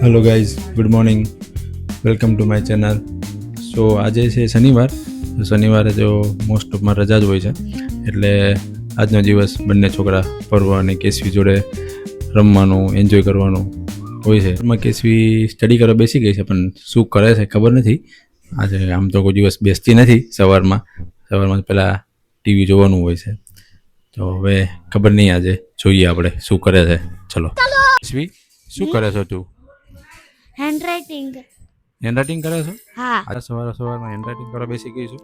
Hello guys, good morning, welcome to my channel. So આજે છે શનિવાર. શનિવારે તો મોસ્ટ ઓફમાં રજા જ હોય છે, એટલે આજનો દિવસ બંને છોકરા પર્વ અને કેસવી જોડે રમવાનું, એન્જોય કરવાનું હોય છે. એમાં કેસવી સ્ટડી કરવા બેસી ગઈ છે, પણ શું કરે છે ખબર નથી. આજે આમ તો કોઈ દિવસ બેસતી નથી. સવારમાં પહેલાં ટીવી જોવાનું હોય છે, તો હવે ખબર નહીં, આજે જોઈએ આપણે શું કરે છે. ચલો કેસવી, શું કરે છો તું? હેન્ડરાઇટિંગ કરે છો? હા. આજે સવારમાં હેન્ડરાઇટિંગ કરવા બેસી ગઈ છું.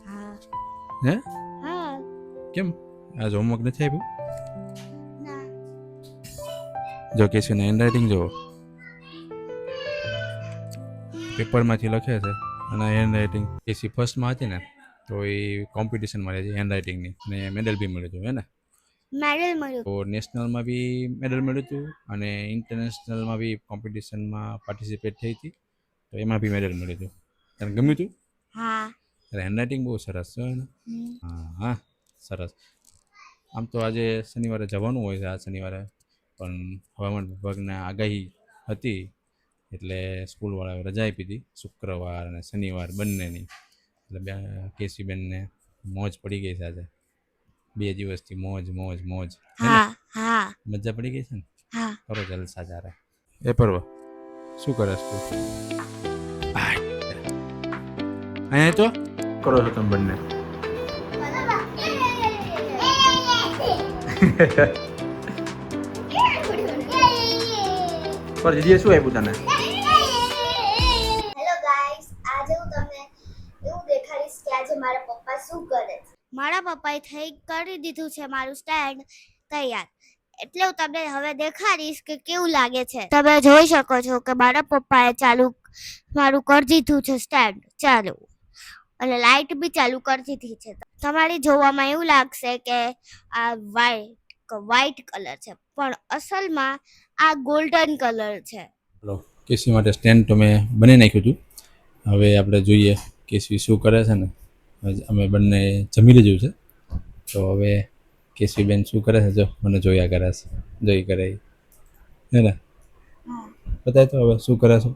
હા. હે? હા. કેમ આજ હોમવર્ક નથી આપ્યું? ના. જો કેસવીને હેન્ડરાઇટિંગ જુઓ, પેપરમાંથી લખે છે. અને હેન્ડરાઇટિંગ કેસવી ફર્સ્ટમાં હતી ને, તો એ કોમ્પિટિશનમાં રહે છે હેન્ડરાઇટિંગની, અને મેડલ બી મળ્યું હતું. હે ને? મેડલ મળ્યું. તો નેશનલમાં બી મેડલ મળ્યું હતું, અને ઇન્ટરનેશનલમાં બી કોમ્પિટિશનમાં પાર્ટિસિપેટ થઈ હતી, તો એમાં બી મેડલ મળ્યું હતું. તને ગમ્યું હતું? હા. તારે હેન્ડરાઇટિંગ બહુ સરસ છે ને? હા, સરસ. આમ તો આજે શનિવારે જવાનું હોય છે, આ શનિવારે, પણ હવામાન વિભાગના આગાહી હતી, એટલે સ્કૂલવાળાએ રજા આપી હતી, શુક્રવાર અને શનિવાર બંનેની. એટલે કેસીબેનને મોજ પડી ગઈ છે આજે. 2 દિવસથી મોજ. હા. હા. મજા પડી ગઈ છે ને? હા. કરો જલસા જારે. એ પર્વ, શું કરે તું? અહીંયા તો કરો છો તમે બંને? પર જીજીએ શું આપ્યું તને? હેલો ગાઈસ, આજે હું તમને એવું દેખાડીશ કે આજે મારા પપ્પા શું કરે છે. મારા પપ્પાએ કરી દીધું છે મારું સ્ટેન્ડ તૈયાર, એટલે હું તમને હવે દેખાડીશ કે કેવું લાગે છે. તમે જોઈ શકો છો કે મારા પપ્પાએ મારું કરી દીધું છે સ્ટેન્ડ ચાલુ, અને લાઈટ બી ચાલુ કરી દીધી છે. તમારે જોવામાં એવું લાગશે કે આ વ્હાઈટ કલર છે, પણ અસલમાં આ ગોલ્ડન કલર છે. હલો, કેસવી માટે સ્ટેન્ડ તો મેં બની નાખ્યું હતું. હવે આપણે જોઈએ કેસવી શું કરે છે ને. અમે બંને જમી લીધું છે, તો હવે કેસવી બેન શું કરે છે, જો મને જોયા કરે છે, જોઈ કરે હે ને? બતાય તો હવે શું કરે છે.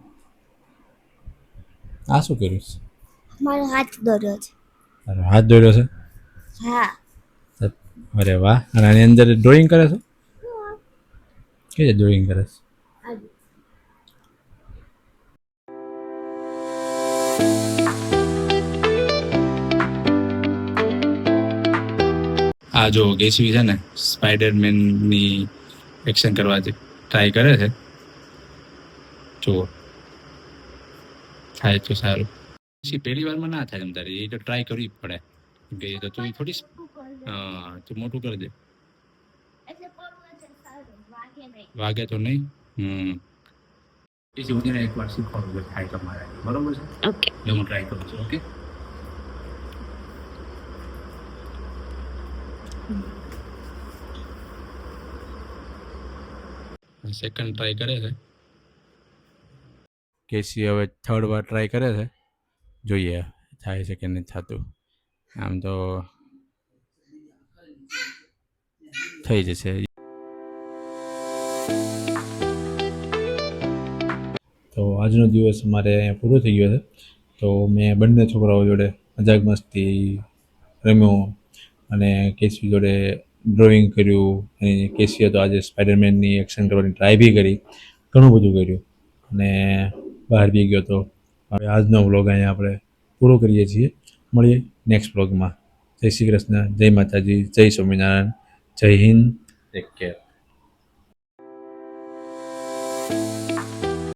આ શું કર્યું છે? મારો હાથ દોર્યો છે. તારો હાથ દોર્યો છે? હા. અરે વાહ. અને આની અંદર ડ્રોઈંગ કરે છે? કે ડ્રોઈંગ કરે છે? આ જો કેસવી છે ને, સ્પાઈડરમેનની એક્શન કરવા ટ્રાય કરે છે. જુઓ, થાય તો સારું. પછી પહેલી વારમાં ના થાય તમ તારે, એ તો ટ્રાય કરવી જ પડે, કે એ તો તું થોડી. હા, તું મોટું કરી દે. વાગે તો નહીં. પછી હું તને એકવાર શીખવાડું કે થાય તમારે, બરોબર છે? ઓકે, હું ટ્રાય કરું છું. ઓકે. સેકન્ડ ટ્રાય કરે છે કેસી. હવે થર્ડ વાર ટ્રાય કરે છે. જોઈએ થાય છે કે નથી થતું. આમ તો થઈ જશે. તો આજનો દિવસ મારે અહીંયા પૂરો થઈ ગયો છે. તો મેં બંને છોકરાઓ જોડે મજાક મસ્તી રમ્યો, અને કેસવી જોડે ડ્રોઈંગ કર્યું. અને કેસીએ તો આજે સ્પાઈડરમેનની એક્શન કરવાની ટ્રાય બી કરી, ઘણું બધું કર્યું, અને બહાર બી ગયો તો. હવે આજનો વ્લોગ અહીંયા આપણે પૂરો કરીએ છીએ. મળીએ નેક્સ્ટ વ્લોગમાં. જય શ્રી કૃષ્ણ, જય માતાજી, જય સ્વામિનારાયણ, જય હિન્દ, ટેક કેર.